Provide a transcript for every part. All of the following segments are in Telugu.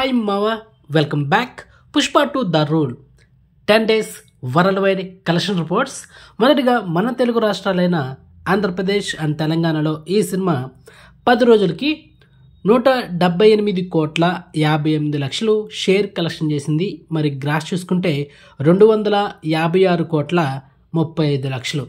హాయ్ మావా, welcome back. Pushpa two the rule 10 days world wide collection reports. మొదటిగా మన తెలుగు రాష్ట్రాలైన ఆంధ్రప్రదేశ్ అండ్ తెలంగాణలో ఈ సినిమా 10 రోజులకి 178,58,00,000 షేర్ కలెక్షన్ చేసింది. మరి గ్రాస్ చూసుకుంటే 256,35,00,000.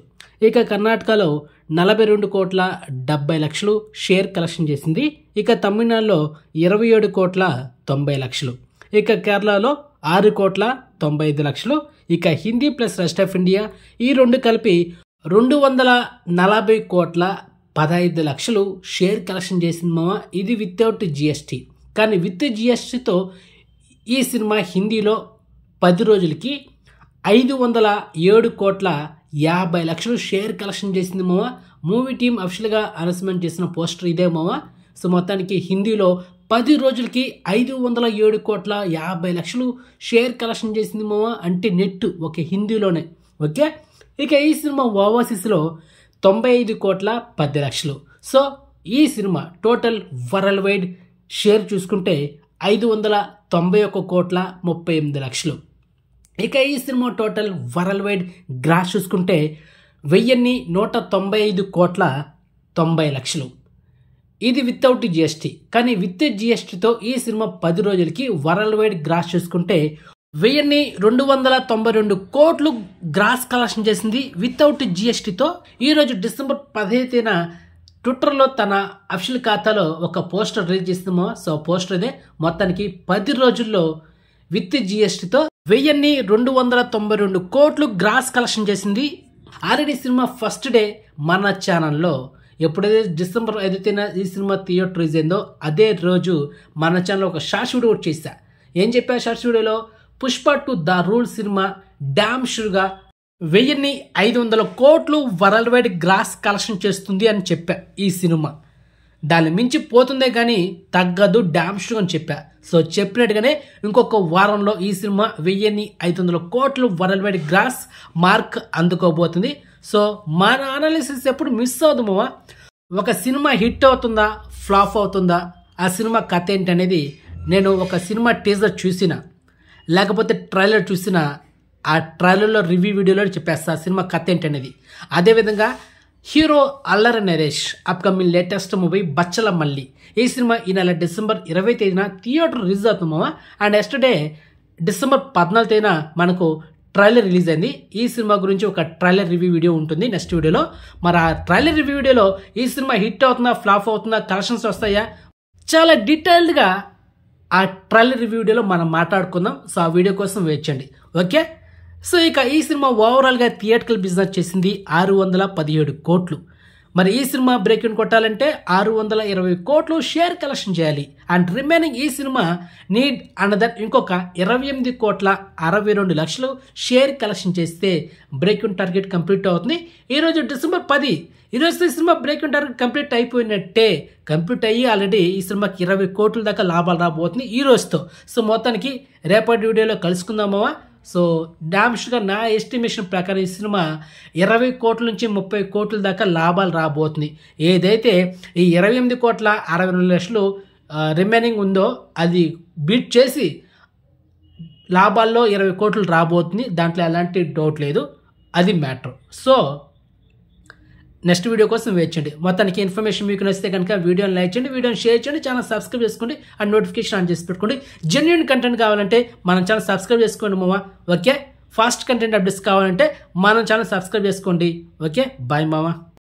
ఇక కర్ణాటకలో 42,70,00,000 షేర్ కలెక్షన్ చేసింది. ఇక తమిళనాడులో 27,90,00,000. ఇక కేరళలో 6,95,00,000. ఇక Hindi plus rest of India ఈ రెండు కలిపి 240,15,00,000 షేర్ కలెక్షన్ చేసింది మామ. ఇది వితౌట్ జిఎస్టీ. కానీ విత్ జిఎస్టీతో ఈ సినిమా హిందీలో 10 రోజులకి 507,50,00,000 షేర్ కలెక్షన్ చేసింది మామ. మూవీ టీం అఫిషియల్గా అనౌన్స్మెంట్ చేసిన పోస్టర్ ఇదే మామ. సో మొత్తానికి హిందీలో 10 రోజులకి 507,50,00,000 షేర్ కలెక్షన్ చేసింది మామ. అంటే నెట్ ఓకే హిందీలోనే ఓకే. ఇక ఈ సినిమా ఓవర్సీస్లో 95,10,00,000. సో ఈ సినిమా టోటల్ వరల్డ్ వైడ్ షేర్ చూసుకుంటే 591,38,00,000. ఇక ఈ సినిమా టోటల్ వరల్డ్ వైడ్ గ్రాస్ చూసుకుంటే 1,195,90,00,000. ఇది వితౌట్ జిఎస్టీ. కానీ విత్ జిఎస్టీతో ఈ సినిమా 10 రోజులకి వరల్డ్ వైడ్ గ్రాస్ చూసుకుంటే 1,292 కోట్లు గ్రాస్ కలెక్షన్ చేసింది వితౌట్ జిఎస్టీతో. ఈరోజు డిసెంబర్ 15న ట్విట్టర్లో తన అఫిషియల్ ఖాతాలో ఒక పోస్టర్ రిలీజ్ చేసిందేమో. సో పోస్టర్ అదే మొత్తానికి 10 రోజుల్లో విత్ జిఎస్టీతో 1,292 కోట్లు గ్రాస్ కలెక్షన్ చేసింది. ఆల్రెడీ సినిమా ఫస్ట్ డే మన ఛానల్లో ఎప్పుడైతే డిసెంబర్ 5న ఈ సినిమా థియేటర్ రిలీజ్ అయిందో అదే రోజు మన ఛానల్లో ఒక షార్ట్స్ వీడియో ఒకటి చేశా. ఏం చెప్పా షార్ట్స్ వీడియోలో? పుష్ప టు ద రూల్ సినిమా డామ్ షూర్గా 1,500 కోట్లు వరల్డ్ వైడ్ గ్రాస్ కలెక్షన్ చేస్తుంది అని చెప్పా. ఈ సినిమా దాన్ని మించి పోతుందే కానీ తగ్గదు డామ్ షూర్ అని చెప్పా. సో చెప్పినట్టుగానే ఇంకొక వారంలో ఈ సినిమా 1,500 కోట్లు వరల్డ్ వైడ్ గ్రాస్ మార్క్ అందుకోబోతుంది. సో మన అనాలిసిస్ ఎప్పుడు మిస్ అవుతుందా? ఒక సినిమా హిట్ అవుతుందా ఫ్లాప్ అవుతుందా, ఆ సినిమా కథ ఏంటి అనేది నేను ఒక సినిమా టీజర్ చూసిన లేకపోతే ట్రైలర్ చూసిన ఆ ట్రైలర్లో రివ్యూ వీడియోలో చెప్పేస్తా ఆ సినిమా కథ ఏంటి అనేది. అదేవిధంగా hero Allari Naresh upcoming latest movie బచ్చల మల్లి ఈ సినిమా ఈ నెల డిసెంబర్ 20 తేదీన థియేటర్ రిలీజ్ అవుతుందా. అండ్ ఎస్టర్డే డిసెంబర్ 14 తేదీన మనకు ట్రైలర్ రిలీజ్ అయింది. ఈ సినిమా గురించి ఒక ట్రైలర్ రివ్యూ వీడియో ఉంటుంది నెక్స్ట్ వీడియోలో. మరి ఆ ట్రైలర్ రివ్యూ వీడియోలో ఈ సినిమా హిట్ అవుతుందా ఫ్లాప్ అవుతుందా, కలెక్షన్స్ వస్తాయా, చాలా డీటెయిల్డ్గా ఆ ట్రైలర్ రివ్యూ వీడియోలో మనం మాట్లాడుకుందాం. సో ఆ వీడియో కోసం వెయిట్ చేయండి ఓకే. సో ఇక ఈ సినిమా ఓవరాల్గా థియేటర్కల్ బిజినెస్ చేసింది 617 కోట్లు. మరి ఈ సినిమా బ్రేక్ ఇన్ కొట్టాలంటే 620 కోట్లు షేర్ కలెక్షన్ చేయాలి. అండ్ రిమైనింగ్ ఈ సినిమా నీడ్ అనదర్ ఇంకొక 28,62,00,000 షేర్ కలెక్షన్ చేస్తే బ్రేక్ ఇన్ టార్గెట్ కంప్లీట్ అవుతుంది. ఈరోజు డిసెంబర్ 10. ఈరోజు ఈ cinema break in target complete అయిపోయినట్టే. కంప్లీట్ అయ్యి ఆల్రెడీ ఈ సినిమాకి 20 కోట్ల దాకా లాభాలు రాబోతుంది ఈ రోజుతో. సో మొత్తానికి రేపటి వీడియోలో కలుసుకుందామా. సో డామ్స్గా నా ఎస్టిమేషన్ ప్రకారం ఈ సినిమా 20 కోట్ల నుంచి 30 కోట్ల దాకా లాభాలు రాబోతుంది. ఏదైతే ఈ 28,62,00,000 రిమైనింగ్ ఉందో అది బీట్ చేసి లాభాల్లో 20 కోట్లు రాబోతుంది. దాంట్లో ఎలాంటి డౌట్ లేదు, అది మ్యాటర్. సో నెక్స్ట్ వీడియో కోసం వెయిట్ చేయండి. మొత్తానికి ఇన్ఫర్మేషన్ మీకు నచ్చితే కనుక వీడియోని లైక్ చేయండి, వీడియోని షేర్ చేయండి, ఛానల్ సబ్స్క్రైబ్ చేసుకోండి అండ్ నోటిఫికేషన్ ఆన్ చేసి పెట్టుకోండి. జెన్యూన్ కంటెంట్ కావాలంటే మన ఛానల్ సబ్స్క్రైబ్ చేసుకోండి మామ ఓకే. ఫాస్ట్ కంటెంట్ అప్డేట్స్ కావాలంటే మన ఛానల్ సబ్స్క్రైబ్ చేసుకోండి ఓకే. బాయ్ మామ.